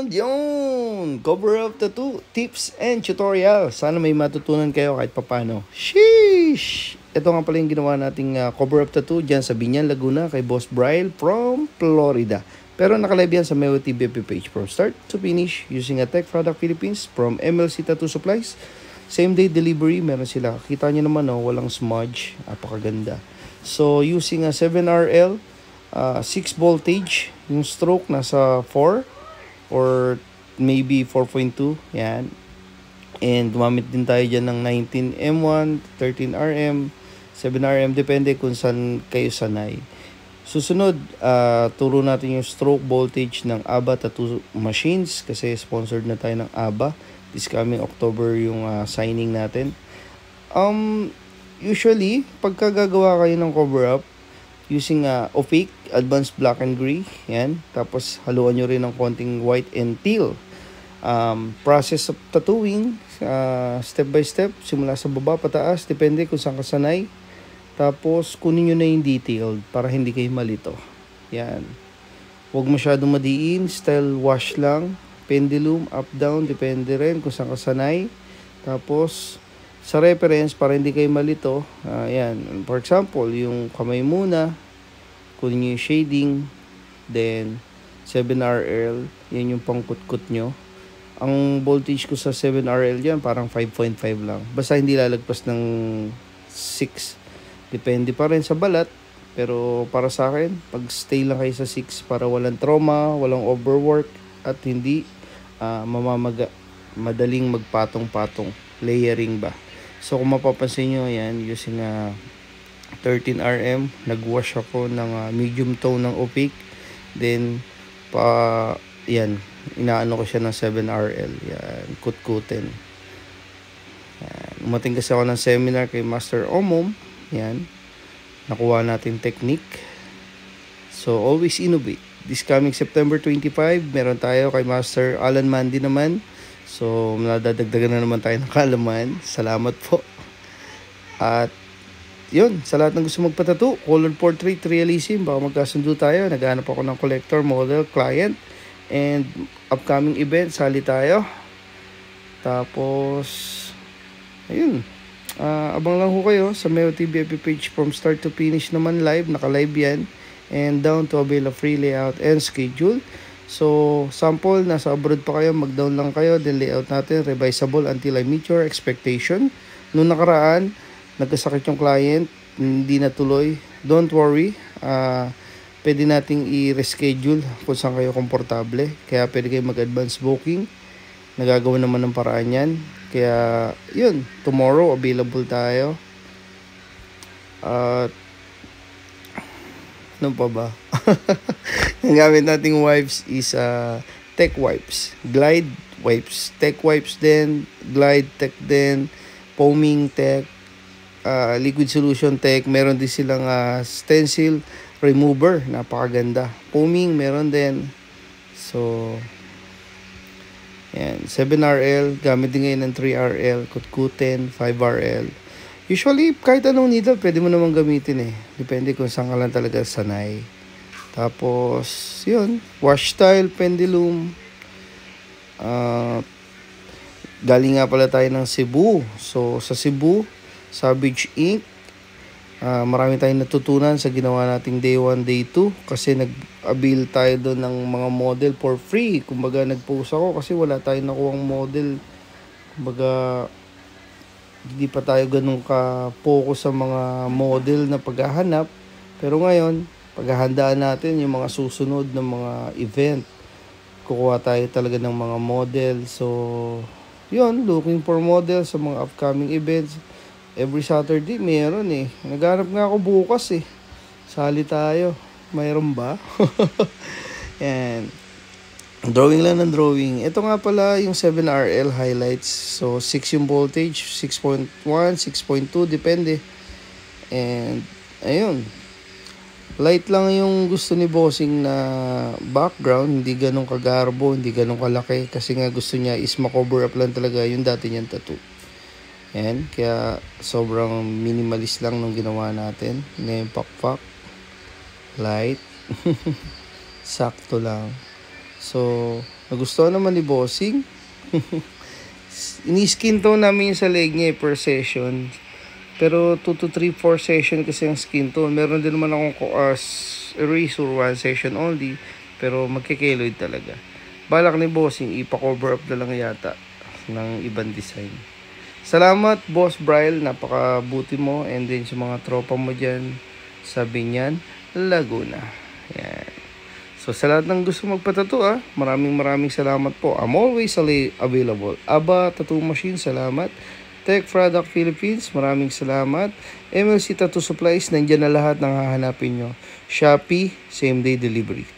Yun! Cover up tattoo tips and tutorial. Sana may matutunan kayo kahit papano. Sheesh! Ito nga pala yung ginawa nating cover up tattoo dyan sa Binyan, Laguna kay Boss Bryle from Florida. Pero nakalive yan sa Meo TV page from start to finish using a Tech Product Philippines from MLC Tattoo Supplies. Same day delivery, meron sila. Kita nyo naman, walang smudge. Napakaganda. So, using a 7RL, 6 voltage, yung stroke nasa 4 or maybe 4.2. Yan. And gumamit din tayo dyan ng 19M1, 13RM, 7RM, depende kung saan kayo sanay. Susunod, turo natin yung stroke voltage ng ABBA Tattoo Machines kasi sponsored na tayo ng ABBA. This coming October yung signing natin. Usually, pagka gagawa kayo ng cover up, using opaque, advanced black and gray, yan. Tapos, haluan nyo rin ng konting white and teal. Process of tattooing, step by step, simula sa baba, pataas, depende kung saan kasanay. Tapos, kunin nyo na yung detailed para hindi kayo malito. Yan. Huwag masyadong madiin, style wash lang, pendulum, up, down, depende rin kung saan kasanay. Tapos, sa reference, para hindi kayo malito, yan. For example, yung kamay muna, kunin nyo yung shading, then 7RL, yan yung pangkutkut nyo. Ang voltage ko sa 7RL yan, parang 5.5 lang. Basta hindi lalagpas ng 6. Depende pa rin sa balat. Pero para sa akin, pag stay lang kayo sa 6 para walang trauma, walang overwork, at hindi madaling magpatong-patong. Layering ba? So kung mapapansin nyo, yan, using 13RM, nag-wash ako ng medium tone ng opaque. Then, yan, inaano ko siya ng 7RL. Yan, kutkutin. Yan. Umating kasi ako ng seminar kay Master Omom. Yan. Nakuha natin technique. So, always innovate. This coming September 25, meron tayo kay Master Alan Mandy naman. So, nadadagdagan na naman tayo ng kaalaman. Salamat po. At, yun, sa lahat ng gusto magpatattoo, color portrait, realism, baka magkasundo tayo. Naghahanap ako ng collector, model, client, and upcoming event, sali tayo. Tapos, ayun. Abang lang ho kayo sa Meo TV page from start to finish naman live. Naka-live yan. And down to avail a free layout and schedule. So, sample, nasa abroad pa kayo, mag-down lang kayo. Then layout natin, revisable until I meet your expectation. Noong nakaraan, nagkasakit yung client, hindi natuloy. Don't worry. Pwede nating i-reschedule kung saan kayo komportable. Kaya pwede kayo mag-advance booking. Nagagawa naman ng paraan yan. Kaya, yun, tomorrow available tayo. Ano pa ba? Ang gamit nating wipes is Tech Wipes. Glide Wipes. Tech Wipes din. Glide Tech din. Foaming Tech. Liquid Solution Tech. Meron din silang stencil remover. Napakaganda. Foaming meron din. So, yan. 7RL. Gamit din ngayon ng 3RL. Kutkutin. 5RL. Usually, kahit anong needle, pwede mo naman gamitin eh. Depende kung saan ka lang talaga sanay. Tapos, yun. Wash style, pendulum. Galing nga pala tayo ng Cebu. So, sa Cebu, Savage Ink. Marami tayong natutunan sa ginawa nating day 1, day 2. Kasi nag-avail tayo doon ng mga model for free. Kumbaga, nag-post ako kasi wala tayong nakuhang model. Kumbaga, hindi pa tayo ganun ka-focus sa mga model na paghahanap. Pero ngayon, paghahandaan natin yung mga susunod na mga event. Kukuha tayo talaga ng mga model. So, yun, looking for model sa mga upcoming events. Every Saturday, meron eh. Naghanap nga ako bukas eh. Sali tayo. Mayroon ba? Yan. Drawing lang ng drawing. Ito nga pala yung 7RL highlights. So, 6 yung voltage. 6.1, 6.2, depende. And, ayun. Light lang yung gusto ni Bossing na background. Hindi ganun kagarbo, hindi ganun kalaki. Kasi nga gusto niya is makover up lang talaga yung dati niyang tattoo. Yan. Kaya, sobrang minimalist lang nung ginawa natin. Ngayon, pakpak. Light. Sakto lang. So, nagustuhan naman ni Bossing. Ini-skin tone namin yung sa leg niya per session. Pero 2 to 3, 4 session kasi ang skin tone. Meron din naman akong erasure 1 session only. Pero magkikeloid talaga. Balak ni Bossing, ipa-cover up na lang yata ng ibang design. Salamat, Boss Bryle. Napakabuti mo. And then sa mga tropa mo dyan sa Binyan, Laguna. Yan. So sa lahat ng gusto magpatato, maraming salamat po. I'm always available. Aba Tattoo Machine, salamat. Tech Product Philippines, maraming salamat. MLC Tattoo Supplies, nandyan na lahat ng hahanapin nyo. Shopee, same day delivery.